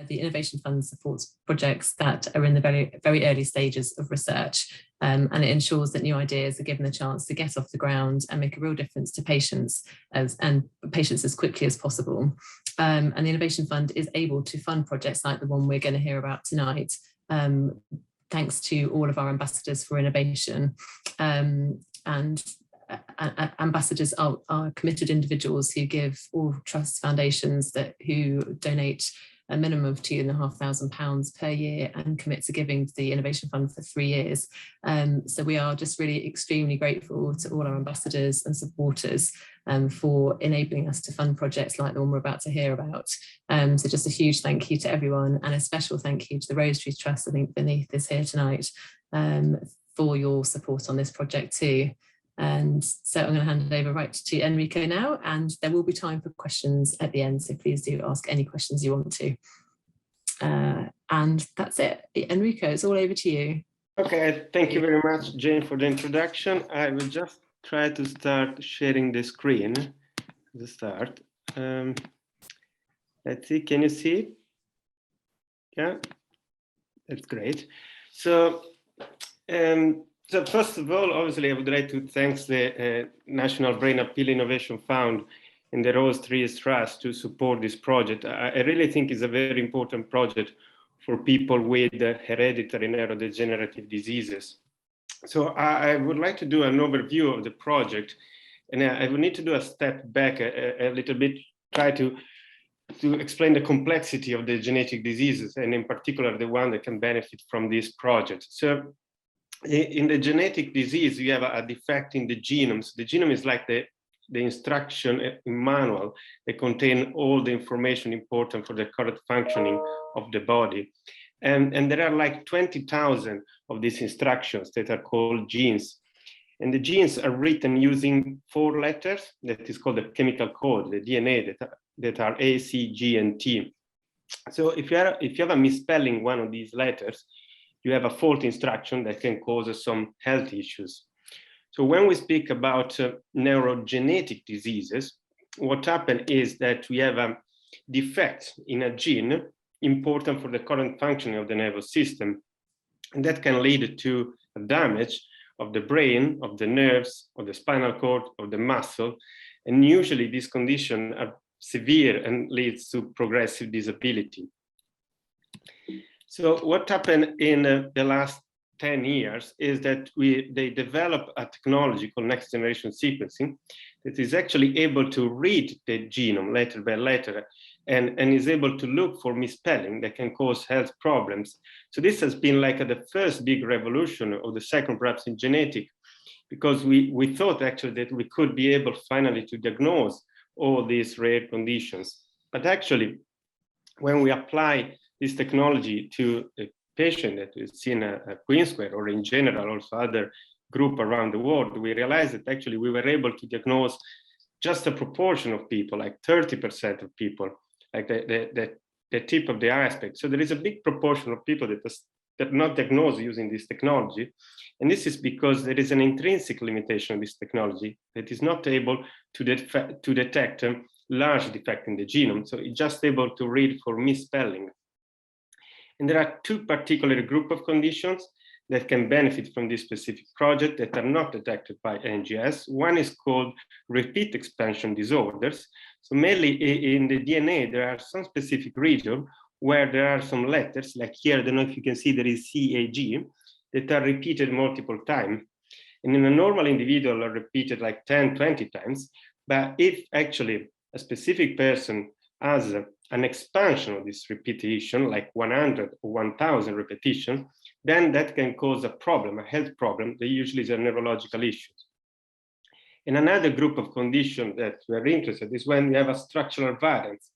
The Innovation Fund supports projects that are in the very, very early stages of research, and it ensures that new ideas are given the chance to get off the ground and make a real difference to patients as quickly as possible. And the Innovation Fund is able to fund projects like the one we're going to hear about tonight, thanks to all of our ambassadors for innovation. Ambassadors are committed individuals who give all trust foundations who donate a minimum of £2,500 per year and commit to giving to the Innovation Fund for 3 years. So we are just really extremely grateful to all our ambassadors and supporters for enabling us to fund projects like the one we're about to hear about. So just a huge thank you to everyone, and a special thank you to the Rosetrees Trust, I think Beneath is here tonight, for your support on this project too. And so I'm going to hand it over right to Enrico now, and there will be time for questions at the end, so please do ask any questions you want to. And that's it. Enrico, it's all over to you. Okay, thank you very much, Jane, for the introduction. I will just try to start sharing the screen to start. Let's see, can you see it? Yeah, that's great. So first of all, obviously, I would like to thank the National Brain Appeal Innovation Fund and the Rosetrees Trust to support this project. I really think it's a very important project for people with hereditary neurodegenerative diseases. So I would like to do an overview of the project, and I would need to do a step back a little bit, try to explain the complexity of the genetic diseases, and in particular, the one that can benefit from this project. So in the genetic disease, you have a defect in the genome. So the genome is like the instruction manual that contain all the information important for the correct functioning of the body. And there are like 20,000 of these instructions that are called genes. And the genes are written using 4 letters that is called the chemical code, the DNA, that are A, C, G, and T. So if you have a misspelling one of these letters, you have a fault instruction that can cause some health issues. So when we speak about neurogenetic diseases, what happens is that we have a defect in a gene important for the current functioning of the nervous system. And that can lead to a damage of the brain, of the nerves, of the spinal cord, of the muscle. And usually these conditions are severe and leads to progressive disability. So what happened in the last 10 years is that they developed a technology called next generation sequencing that is actually able to read the genome letter by letter and is able to look for misspelling that can cause health problems. So this has been like the first big revolution, or the second perhaps in genetic, because we thought actually that we could be able finally to diagnose all these rare conditions. But actually, when we apply this technology to a patient that is seen at Queen Square, or in general also other group around the world, we realized that actually we were able to diagnose just a proportion of people, like 30% of people, like the tip of the iceberg. So there is a big proportion of people that are not diagnosed using this technology. And this is because there is an intrinsic limitation of this technology that is not able to detect a large defect in the genome. So it's just able to read for misspelling. And there are 2 particular group of conditions that can benefit from this specific project that are not detected by NGS. One is called repeat expansion disorders. So mainly in the DNA, there are some specific region where there are some letters, like here, I don't know if you can see there is CAG, that are repeated multiple times. And in a normal individual are repeated like 10, 20 times. But if actually a specific person has an expansion of this repetition, like 100 or 1000 repetitions, then that can cause a problem, a health problem, that usually is a neurological issue. And another group of conditions that we're interested in is when you have a structural variance.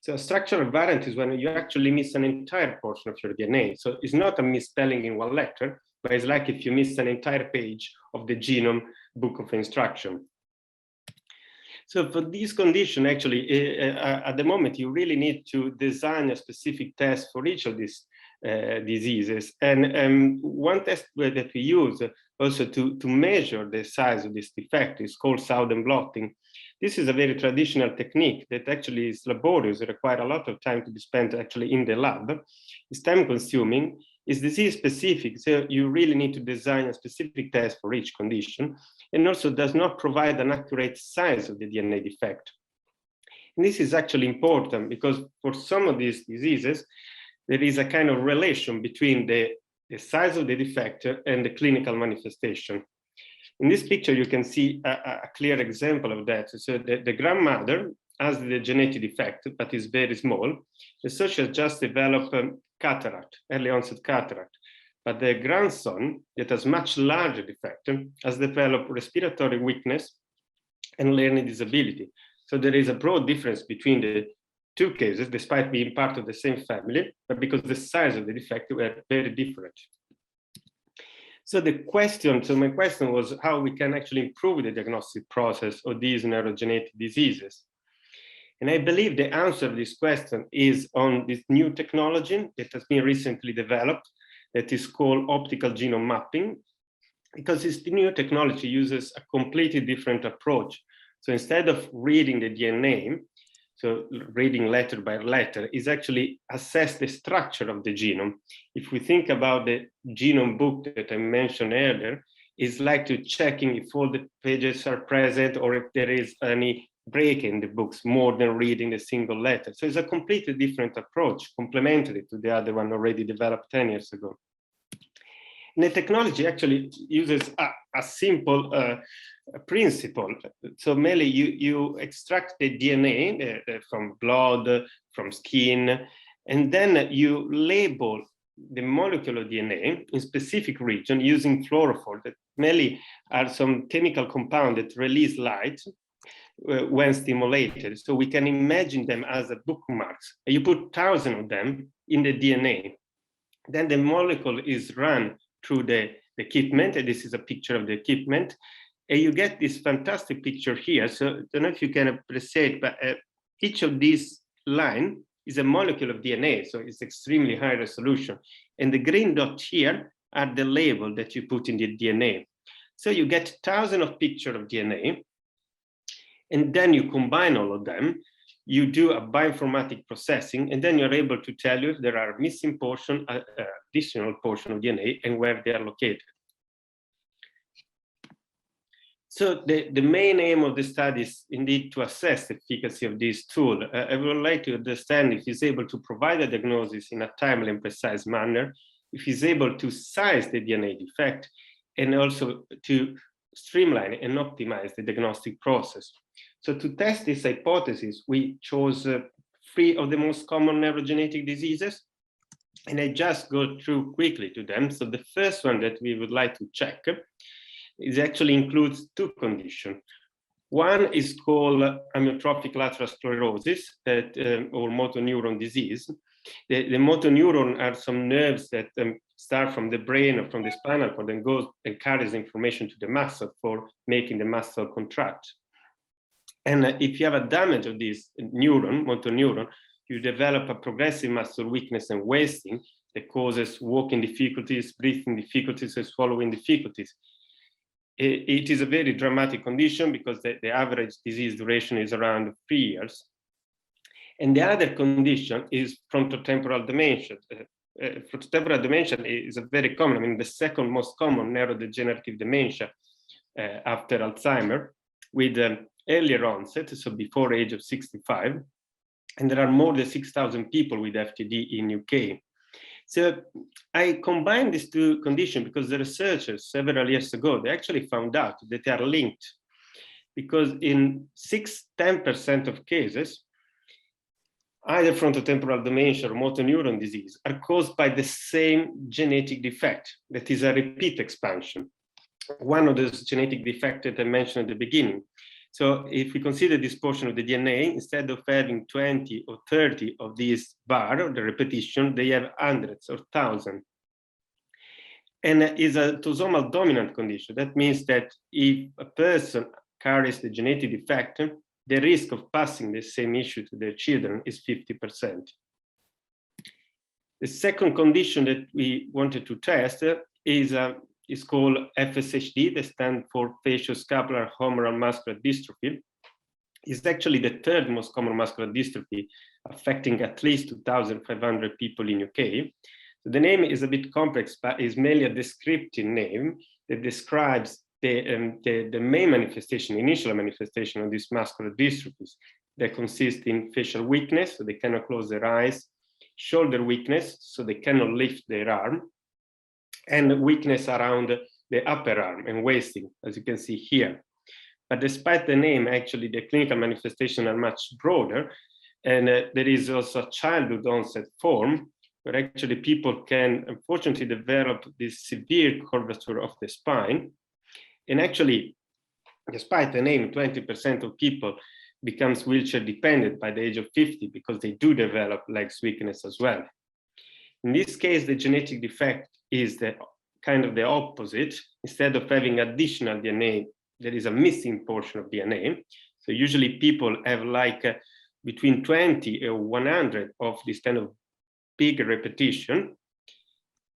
So a structural variant is when you actually miss an entire portion of your DNA. So it's not a misspelling in one letter, but it's like if you miss an entire page of the genome book of instruction. So for this condition, actually, at the moment, you really need to design a specific test for each of these diseases. And one test that we use also to measure the size of this defect is called Southern blotting. This is a very traditional technique that actually is laborious, require a lot of time to be spent actually in the lab. It's time consuming, is disease specific, so you really need to design a specific test for each condition, and also does not provide an accurate size of the DNA defect. And this is actually important because for some of these diseases, there is a kind of relation between the size of the defect and the clinical manifestation. In this picture, you can see a clear example of that. So the grandmother has the genetic defect, but is very small. The so she has just developed cataract, early onset cataract. But the grandson, that has much larger defect, has developed respiratory weakness and learning disability. So there is a broad difference between the two cases, despite being part of the same family, but because the size of the defect were very different. So my question was how we can actually improve the diagnostic process of these neurodegenerative diseases. And I believe the answer to this question is on this new technology that has been recently developed that is called optical genome mapping, because this new technology uses a completely different approach. So instead of reading the DNA, so reading letter by letter, is actually assess the structure of the genome. If we think about the genome book that I mentioned earlier, it's like to checking if all the pages are present or if there is any break in the books more than reading a single letter. So it's a completely different approach, complementary to the other one already developed 10 years ago. And the technology actually uses a simple principle. So mainly you extract the DNA from blood, from skin, and then you label the molecular DNA in specific region using fluorophore that mainly are some chemical compound that release light when stimulated. So we can imagine them as bookmarks. You put thousands of them in the DNA. Then the molecule is run through the equipment, and this is a picture of the equipment, and you get this fantastic picture here. So I don't know if you can appreciate, but each of these lines is a molecule of DNA, so it's extremely high resolution. And the green dot here are the label that you put in the DNA. So you get thousands of pictures of DNA, and then you combine all of them, you do a bioinformatic processing, and then you're able to tell you if there are missing portion, additional portion of DNA, and where they are located. So the main aim of the study is indeed to assess the efficacy of this tool. I would like to understand if it's able to provide a diagnosis in a timely and precise manner, if it's able to size the DNA defect, and also to streamline and optimize the diagnostic process. So to test this hypothesis, we chose 3 of the most common neurogenetic diseases, and I just go through quickly to them. So the first one that we would like to check is actually includes 2 conditions. One is called amyotrophic lateral sclerosis, or motor neuron disease. The motor neuron are some nerves that start from the brain or from the spinal cord and goes and carries information to the muscle for making the muscle contract. And if you have a damage of this neuron, motor neuron, you develop a progressive muscle weakness and wasting that causes walking difficulties, breathing difficulties, and swallowing difficulties. It is a very dramatic condition because the average disease duration is around 3 years. And the other condition is frontotemporal dementia. Frontotemporal dementia is a very common, the second most common neurodegenerative dementia after Alzheimer, with earlier onset, so before age of 65. And there are more than 6,000 people with FTD in UK. So I combined these 2 conditions because the researchers several years ago, they actually found out that they are linked, because in 10% of cases, either frontotemporal dementia or motor neuron disease are caused by the same genetic defect, that is a repeat expansion. One of those genetic defects that I mentioned at the beginning. So if we consider this portion of the DNA, instead of having 20 or 30 of these bar, the repetition, they have hundreds or thousands. And is a autosomal dominant condition. That means that if a person carries the genetic defect, the risk of passing the same issue to their children is 50%. The second condition that we wanted to test is called FSHD, that stands for facioscapular humeral muscular dystrophy. It's actually the third most common muscular dystrophy, affecting at least 2,500 people in UK. So the name is a bit complex, but is mainly a descriptive name that describes the main manifestation, initial manifestation of these muscular dystrophies that consist in facial weakness, so they cannot close their eyes, shoulder weakness, so they cannot lift their arm, and weakness around the upper arm and wasting, as you can see here. But despite the name, actually the clinical manifestations are much broader, and there is also a childhood onset form where actually people can unfortunately develop this severe curvature of the spine. And actually, despite the name, 20% of people becomes wheelchair dependent by the age of 50 because they do develop legs weakness as well. In this case, the genetic defect is the kind of the opposite. Instead of having additional DNA, there is a missing portion of DNA. So usually people have like between 20 or 100 of this kind of big repetition.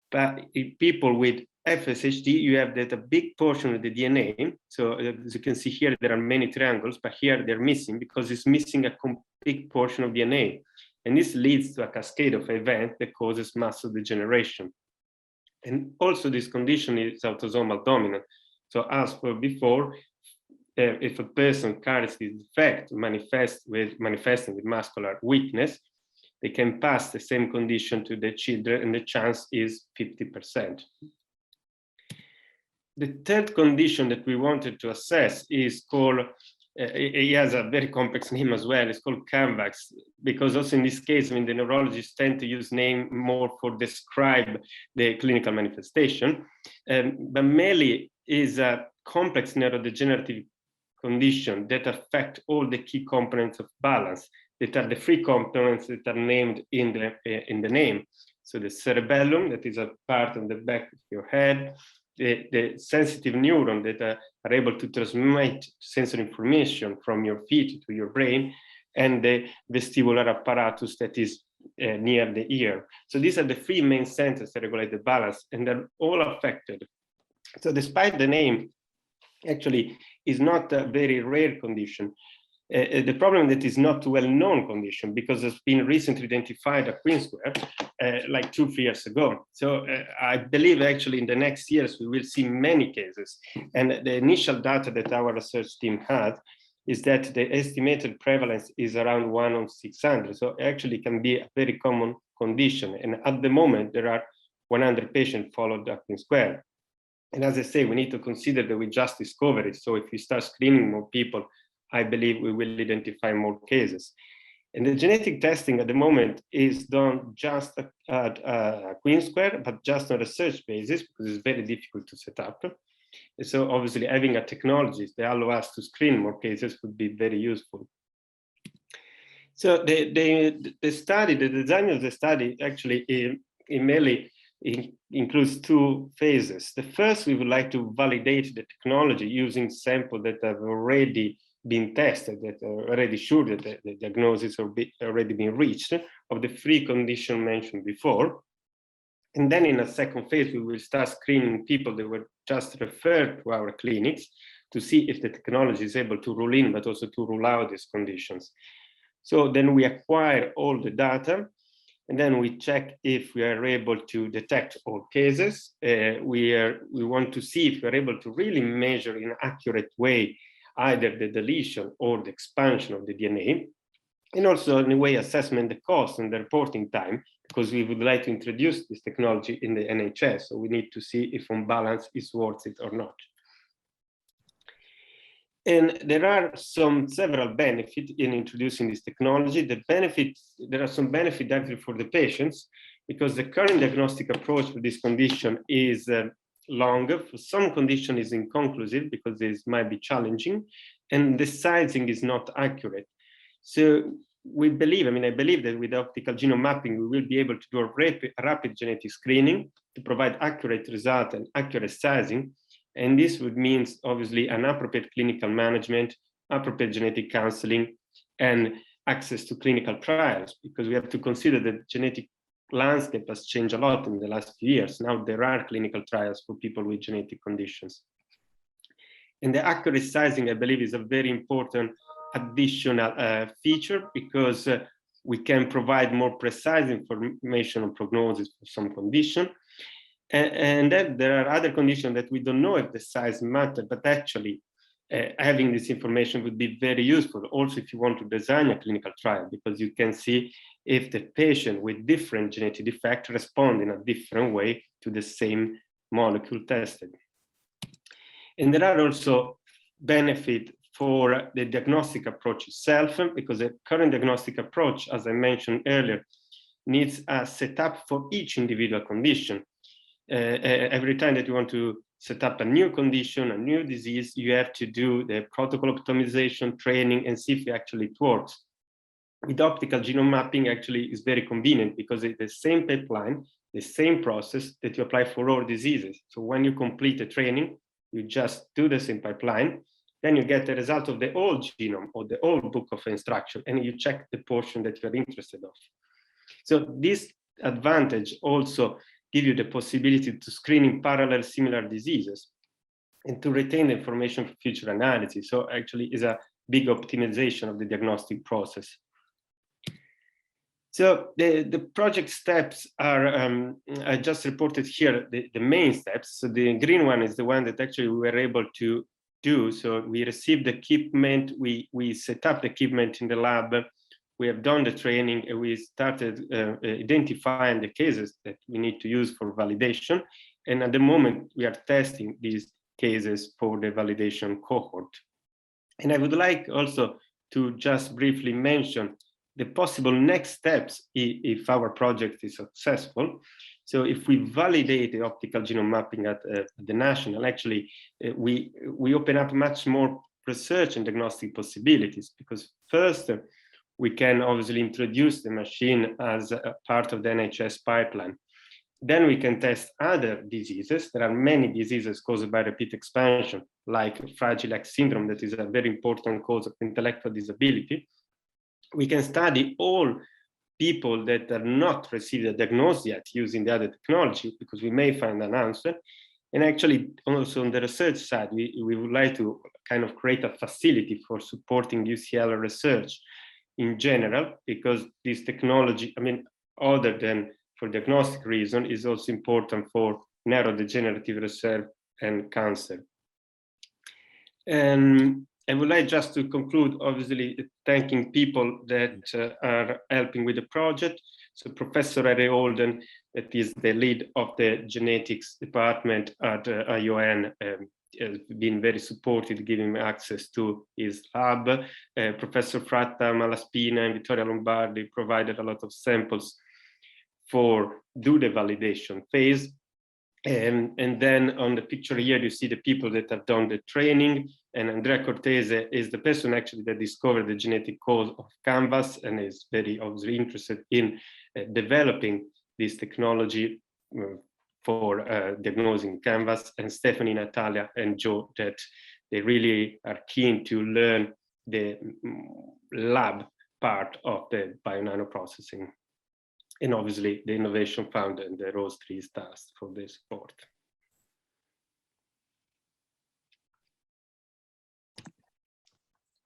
But in people with FSHD, you have that a big portion of the DNA. So as you can see here, there are many triangles, but here they're missing because it's missing a big portion of DNA. And this leads to a cascade of events that causes muscle degeneration. And also this condition is autosomal dominant. So as for before, if a person carries this defect, manifesting with muscular weakness, they can pass the same condition to the children, and the chance is 50%. The third condition that we wanted to assess is called, it has a very complex name as well, it's called CAMVAX, because also in this case, I mean, the neurologists tend to use name more for describe the clinical manifestation, but mainly is a complex neurodegenerative condition that affect all the key components of balance, that are the three components that are named in the name. So the cerebellum, that is a part on the back of your head, the sensitive neuron that are able to transmit sensory information from your feet to your brain, and the vestibular apparatus that is near the ear. So these are the three main centers that regulate the balance, and they're all affected. So despite the name, actually is not a very rare condition. The problem that is not a well-known condition because it's been recently identified at Queen Square like 2-3 years ago. So I believe actually in the next years we will see many cases. And the initial data that our research team had is that the estimated prevalence is around 1 on 600. So actually can be a very common condition. And at the moment there are 100 patients followed at Queen Square. And as I say, we need to consider that we just discovered it. So if we start screening more people, I believe we will identify more cases. And the genetic testing at the moment is done just at Queen Square, but just on a research basis, because it's very difficult to set up. And so obviously having a technology that allows us to screen more cases would be very useful. So the study, the design of the study actually mainly includes 2 phases. The first, we would like to validate the technology using samples that have already been tested, that are already sure that the diagnosis have already been reached of the 3 conditions mentioned before. And then in a second phase, we will start screening people that were just referred to our clinics to see if the technology is able to rule in, but also to rule out these conditions. So then we acquire all the data, and then we check if we are able to detect all cases. We want to see if we're able to really measure in an accurate way either the deletion or the expansion of the DNA, and also in a way assessment the cost and the reporting time, because we would like to introduce this technology in the NHS. So we need to see if on balance is worth it or not. And there are several benefits in introducing this technology. There are some benefits actually for the patients, because the current diagnostic approach for this condition is longer. For some condition is inconclusive because this might be challenging, and the sizing is not accurate. So we believe, I believe that with optical genome mapping, we will be able to do a rapid genetic screening to provide accurate result and accurate sizing. And this would mean, obviously, an appropriate clinical management, appropriate genetic counseling, and access to clinical trials, because we have to consider that genetic landscape has changed a lot in the last few years. Now there are clinical trials for people with genetic conditions. And the accurate sizing, I believe, is a very important additional feature, because we can provide more precise information on prognosis for some condition. And then there are other conditions that we don't know if the size matter, but actually having this information would be very useful also if you want to design a clinical trial, because you can see if the patient with different genetic defect respond in a different way to the same molecule tested. And there are also benefits for the diagnostic approach itself, because the current diagnostic approach, as I mentioned earlier, needs a setup for each individual condition. Every time that you want to set up a new condition, a new disease, you have to do the protocol optimization, training, and see if actually it works. With optical genome mapping, actually is very convenient, because it's the same pipeline, the same process that you apply for all diseases. So when you complete the training, you just do the same pipeline, then you get the result of the whole genome or the whole book of instruction, and you check the portion that you're interested of. So this advantage also give you the possibility to screen in parallel similar diseases and to retain the information for future analysis. So actually is a big optimization of the diagnostic process. So the project steps are, I just reported here the main steps. So the green one is the one that actually we were able to do. So we received the equipment, we set up the equipment in the lab, we have done the training, and we started identifying the cases that we need to use for validation. And at the moment, we are testing these cases for the validation cohort. And I would like also to just briefly mention the possible next steps if our project is successful. So if we validate the optical genome mapping at the national, actually, we open up much more research and diagnostic possibilities, because first, we can obviously introduce the machine as a part of the NHS pipeline. Then we can test other diseases. There are many diseases caused by repeat expansion, like Fragile X syndrome, that is a very important cause of intellectual disability. We can study all people that are not received a diagnosis yet using the other technology, because we may find an answer. And actually, also on the research side, we would like to kind of create a facility for supporting UCL research in general, because this technology, I mean, other than for diagnostic reason, is also important for neurodegenerative research and cancer. And I would like just to conclude, obviously, thanking people that are helping with the project. So Professor Harry Holden, that is the lead of the genetics department at ION, has been very supportive, giving me access to his lab. Professor Fratta, Malaspina, and Vittoria Lombardi provided a lot of samples for do the validation phase. And then on the picture here, you see the people that have done the training. And Andrea Cortese is the person actually that discovered the genetic code of Canvas and is very obviously interested in developing this technology for diagnosing Canvas, and Stephanie, Natalia, and Joe, that they really are keen to learn the lab part of the bio-nanoprocessing. And obviously the Innovation Fund and the Rosetrees Trust for their support.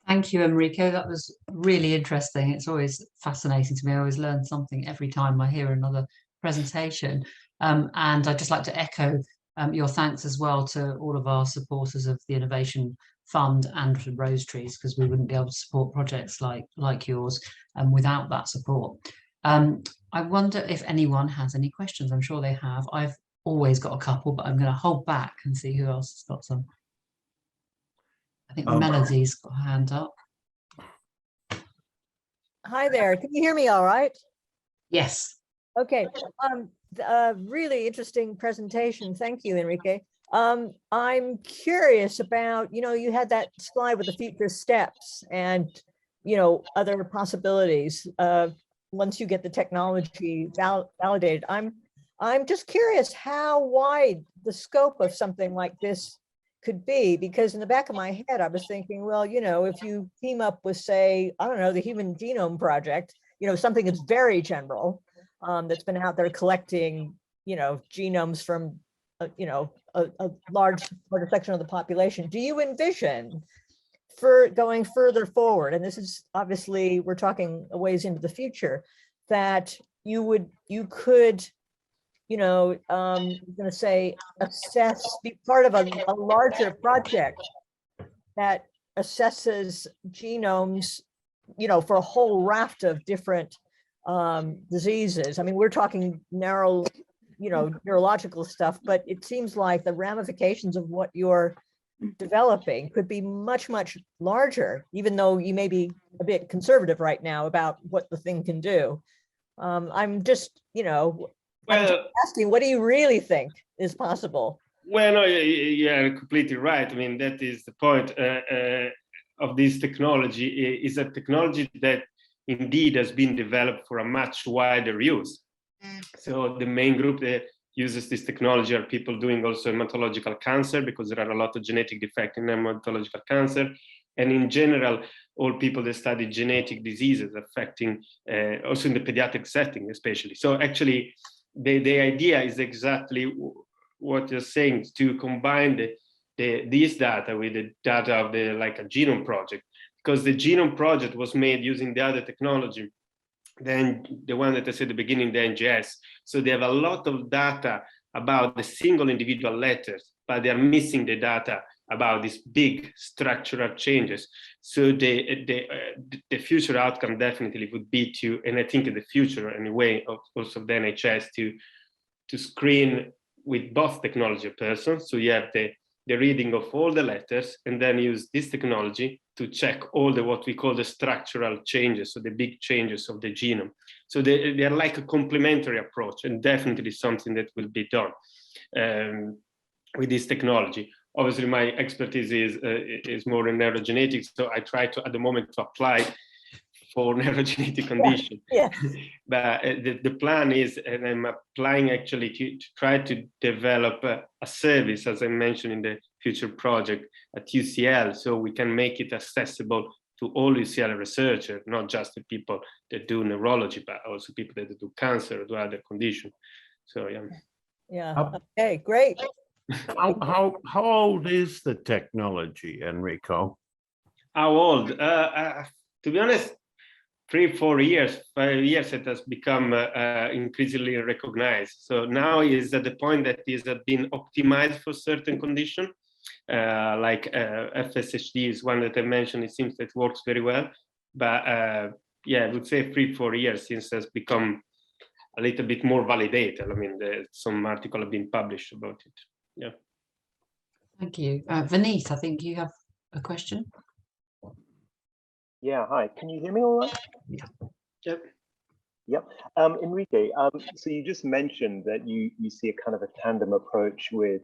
Thank you, Enrico. That was really interesting. It's always fascinating to me. I always learn something every time I hear another presentation. And I'd just like to echo your thanks as well to all of our supporters of the Innovation Fund and Rosetrees, because we wouldn't be able to support projects like yours without that support. I wonder if anyone has any questions. I'm sure they have. I've always got a couple, but I'm going to hold back and see who else has got some. I think Melody's got her hand up. Hi there. Can you hear me all right? Yes. Okay. Really interesting presentation. Thank you, Enrique. I'm curious about, you had that slide with the future steps and, other possibilities once you get the technology validated. I'm just curious how wide the scope of something like this could be, because in the back of my head, I was thinking, well, if you team up with, say, I don't know, the Human Genome Project, something that's very general, that's been out there collecting, genomes from, a large section of the population. Do you envision for going further forward, and this is obviously, we're talking a ways into the future, that you could, I'm going to say, be part of a larger project that assesses genomes, for a whole raft of different diseases. I mean, we're talking neurological stuff, but it seems like the ramifications of what you're developing could be much, much larger, even though you may be a bit conservative right now about what the thing can do. I'm just, I'm just asking, what do you really think is possible? Well, no, you're completely right. I mean, that is the point of this technology, is a technology that indeed has been developed for a much wider use. So the main group that uses this technology are people doing also hematological cancer, because there are a lot of genetic defects in hematological cancer. And in general, all people that study genetic diseases affecting, also in the pediatric setting, especially. So actually, the idea is exactly what you're saying, to combine this data with the data of a genome project, because the genome project was made using the other technology, then the one that I said at the beginning, the NGS. So they have a lot of data about the single individual letters, but they are missing the data about these big structural changes. So the future outcome definitely would be to, and I think in the future anyway, of also the NHS, to screen with both technology a person. So you have the reading of all the letters, and then use this technology to check all the what we call the structural changes, so the big changes of the genome. So they are like a complementary approach, and definitely something that will be done with this technology. Obviously, my expertise is more in neurogenetics, so I try to, at the moment, to apply for neurogenetic condition. Yeah. But the plan is, and I'm applying actually to try to develop a service, as I mentioned in the future project at UCL, so we can make it accessible to all UCL researchers, not just the people that do neurology, but also people that do cancer or do other conditions. So yeah. Yeah. Okay, great. How old is the technology, Enrico? How old? To be honest, 3-4 years, 5 years, it has become increasingly recognized. So now is at the point that it has been optimized for certain condition, like FSHD is one that I mentioned. It seems that it works very well, but yeah, I would say 3-4 years since it has become a little bit more validated. I mean, some article have been published about it. Yeah. Thank you. Vineet, I think you have a question. Yeah, hi. Can you hear me all right? Yeah. Yep. Yep. Enrique, so you just mentioned that you see a kind of a tandem approach with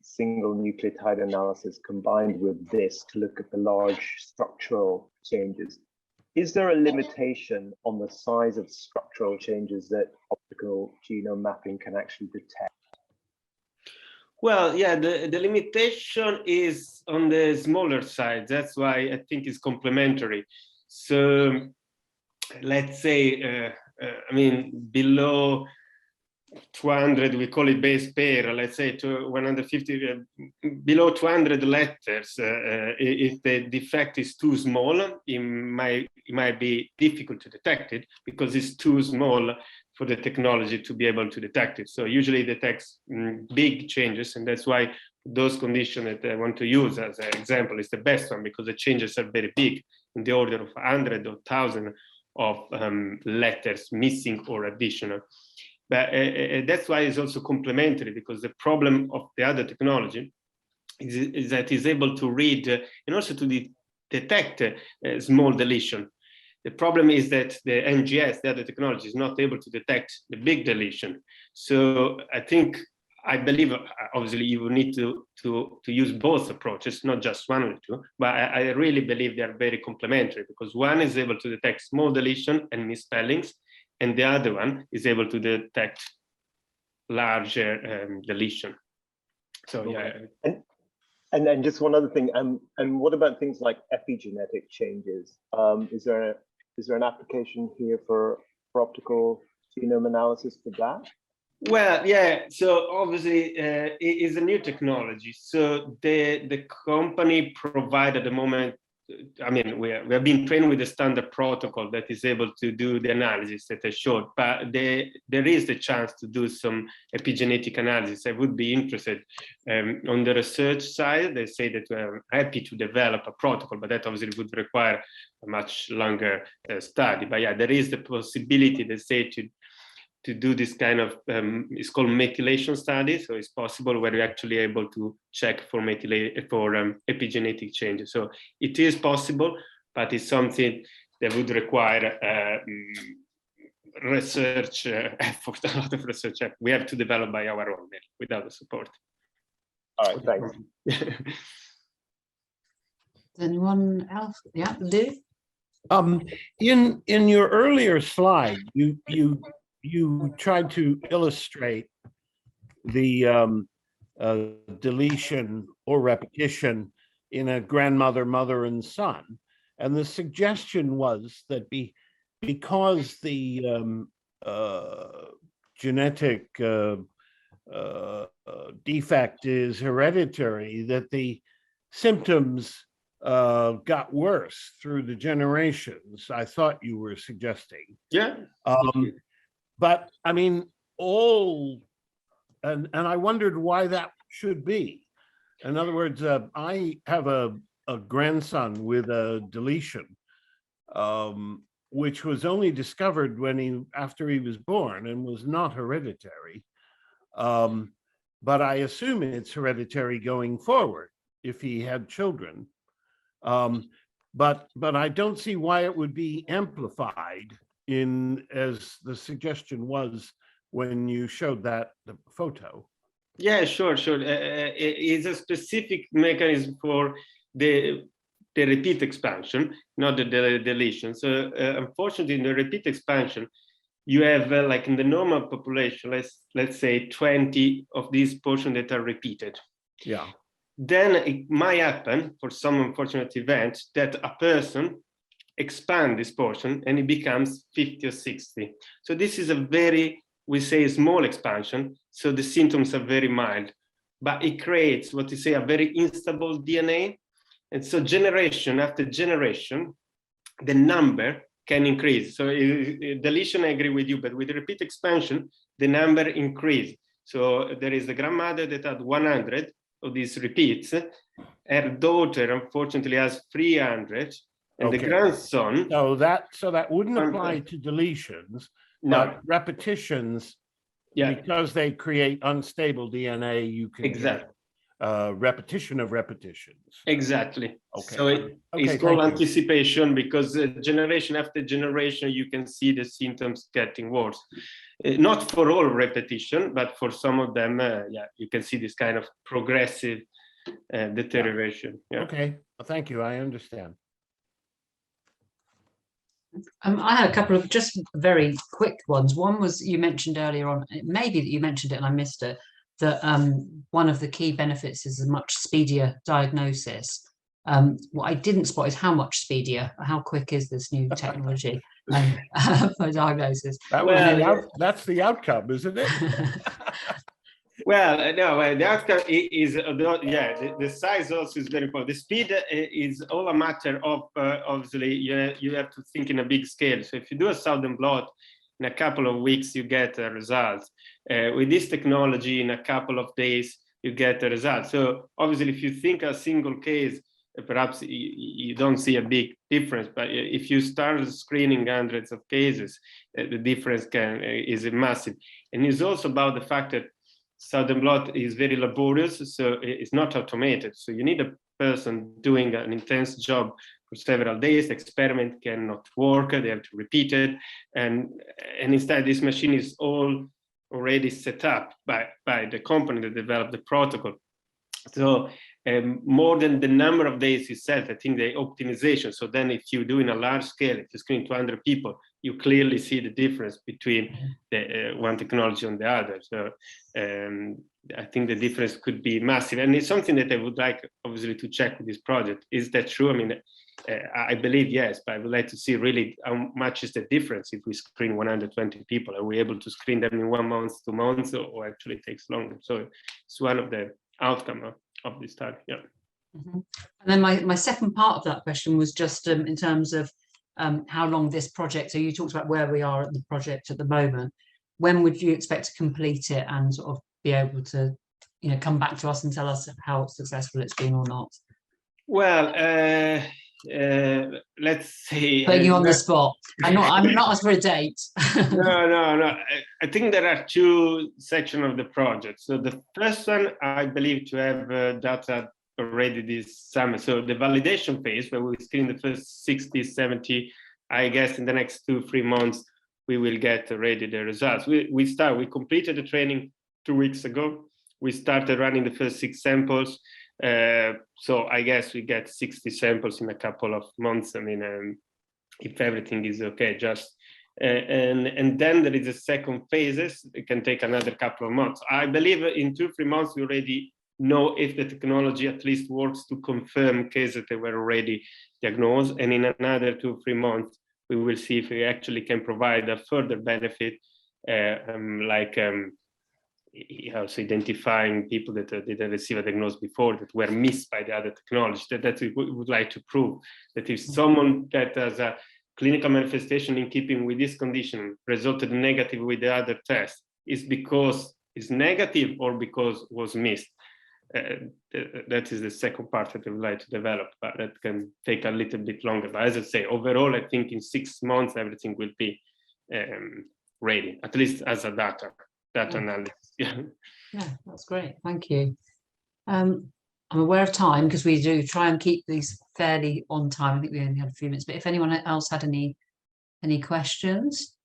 single nucleotide analysis combined with this to look at the large structural changes. Is there a limitation on the size of structural changes that optical genome mapping can actually detect? Well, yeah, the limitation is on the smaller side. That's why I think it's complementary. So let's say, I mean, below 200, we call it base pair, let's say to 150, below 200 letters, if the defect is too small, it might be difficult to detect it because it's too small for the technology to be able to detect it. So usually it detects big changes, and that's why those conditions that I want to use as an example is the best one, because the changes are very big, in the order of 100 or 1,000 of letters missing or additional. But that's why it's also complementary, because the problem of the other technology is that it's able to read and also to detect small deletion. The problem is that the NGS, the other technology, is not able to detect the big deletion. So I believe, obviously, you will need to use both approaches, not just one or two, but I really believe they are very complementary, because one is able to detect small deletion and misspellings, and the other one is able to detect larger deletion. So yeah. And then just one other thing, and what about things like epigenetic changes? Is there an application here for optical genome analysis for that? Well, yeah. So obviously, it is a new technology. So the company provide at the moment. I mean, we have been trained with a standard protocol that is able to do the analysis that I showed, but there is the chance to do some epigenetic analysis. I would be interested on the research side. They say that we're happy to develop a protocol, but that obviously would require a much longer study. But yeah, there is the possibility, they say, to do this kind of, it's called methylation study. So it's possible where you're actually able to check for epigenetic changes. So it is possible, but it's something that would require research effort, a lot of research effort. We have to develop by our own, without the support. All right, thanks. Anyone else? Yeah, Lou? In your earlier slide, you tried to illustrate the deletion or repetition in a grandmother, mother, and son. And the suggestion was that because the genetic defect is hereditary, that the symptoms got worse through the generations. I thought you were suggesting. Yeah. But I mean, and I wondered why that should be. In other words, I have a grandson with a deletion, which was only discovered after he was born and was not hereditary. But I assume it's hereditary going forward if he had children. But I don't see why it would be amplified as the suggestion was when you showed the photo. Yeah, sure. It's a specific mechanism for the repeat expansion, not the deletion. So unfortunately, in the repeat expansion, you have like in the normal population, let's say 20 of these portions that are repeated. Yeah. Then it might happen for some unfortunate event that a person expand this portion and it becomes 50 or 60. So this is a very, we say, small expansion. So the symptoms are very mild, but it creates what you say a very instable DNA. And so generation after generation, the number can increase. So deletion, I agree with you, but with repeat expansion, the number increase. So there is a grandmother that had 100 of these repeats. Her daughter, unfortunately, has 300. And the grandson. So that wouldn't apply to deletions, but repetitions, because they create unstable DNA, you can get repetition of repetitions. Exactly. Okay. So it's called anticipation because generation after generation, you can see the symptoms getting worse. Not for all repetition, but for some of them, you can see this kind of progressive deterioration. Yeah. Okay. Well, thank you. I understand. I had a couple of just very quick ones. One was you mentioned earlier on, maybe that you mentioned it and I missed it, that one of the key benefits is a much speedier diagnosis. What I didn't spot is how much speedier, how quick is this new technology for diagnosis? That's the outcome, isn't it? Well, no, the outcome is, the size also is very important. The speed is all a matter of, obviously, you have to think in a big scale. So if you do a Southern blot, in a couple of weeks, you get a result. With this technology, in a couple of days, you get a result. So obviously, if you think a single case, perhaps you don't see a big difference, but if you start screening hundreds of cases, the difference is massive. And it's also about the fact that Southern blot is very laborious, so it's not automated. So you need a person doing an intense job for several days. The experiment cannot work, they have to repeat it. And instead, this machine is all already set up by the company that developed the protocol. So more than the number of days itself, I think the optimization. So then if you do in a large scale, if you screen 200 people, you clearly see the difference between the one technology and the other. So I think the difference could be massive. And it's something that I would like, obviously, to check with this project. Is that true? I mean, I believe yes, but I would like to see really how much is the difference if we screen 120 people. Are we able to screen them in 1 month, 2 months, or actually it takes longer? So it's one of the outcome of this study. Yeah. Mm-hmm. And then my second part of that question was just in terms of how long this project. So you talked about where we are at the project at the moment. When would you expect to complete it and sort of be able to, come back to us and tell us how successful it's been or not? Well, let's see. Putting you on the spot. I'm not asking for a date. No. I think there are two sections of the project. So the first one, I believe to have data already this summer. So the validation phase, where we screen the first 60, 70, I guess in the next 2-3 months, we will get already the results. We completed the training 2 weeks ago. We started running the first 6 samples. So I guess we get 60 samples in a couple of months. I mean, if everything is okay, and then there is a second phases. It can take another couple of months. I believe in 2-3 months we already know if the technology at least works to confirm cases that they were already diagnosed, and in another 2-3 months we will see if we actually can provide a further benefit, also identifying people that didn't receive a diagnosis before, that were missed by the other technology. That we would like to prove that if someone that has a clinical manifestation in keeping with this condition resulted negative with the other test, is because it's negative or because was missed. That is the second part that I would like to develop, but that can take a little bit longer. But as I say, overall, I think in 6 months everything will be ready, at least as a data analysis. Yeah, that's great. Thank you. I'm aware of time because we do try and keep these fairly on time. I think we only had a few minutes, but if anyone else had any questions.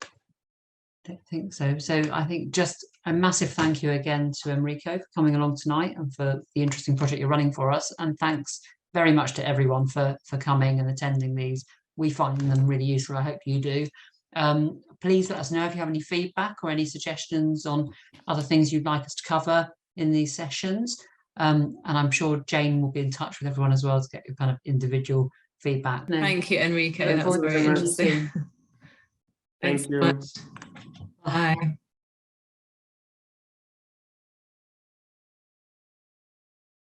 I don't think so. So I think just a massive thank you again to Enrico for coming along tonight and for the interesting project you're running for us. And thanks very much to everyone for coming and attending these. We find them really useful. I hope you do. Please let us know if you have any feedback or any suggestions on other things you'd like us to cover in these sessions. And I'm sure Jane will be in touch with everyone as well to get your kind of individual feedback. Thank you, Enrico. That was very interesting. Thank you. Bye.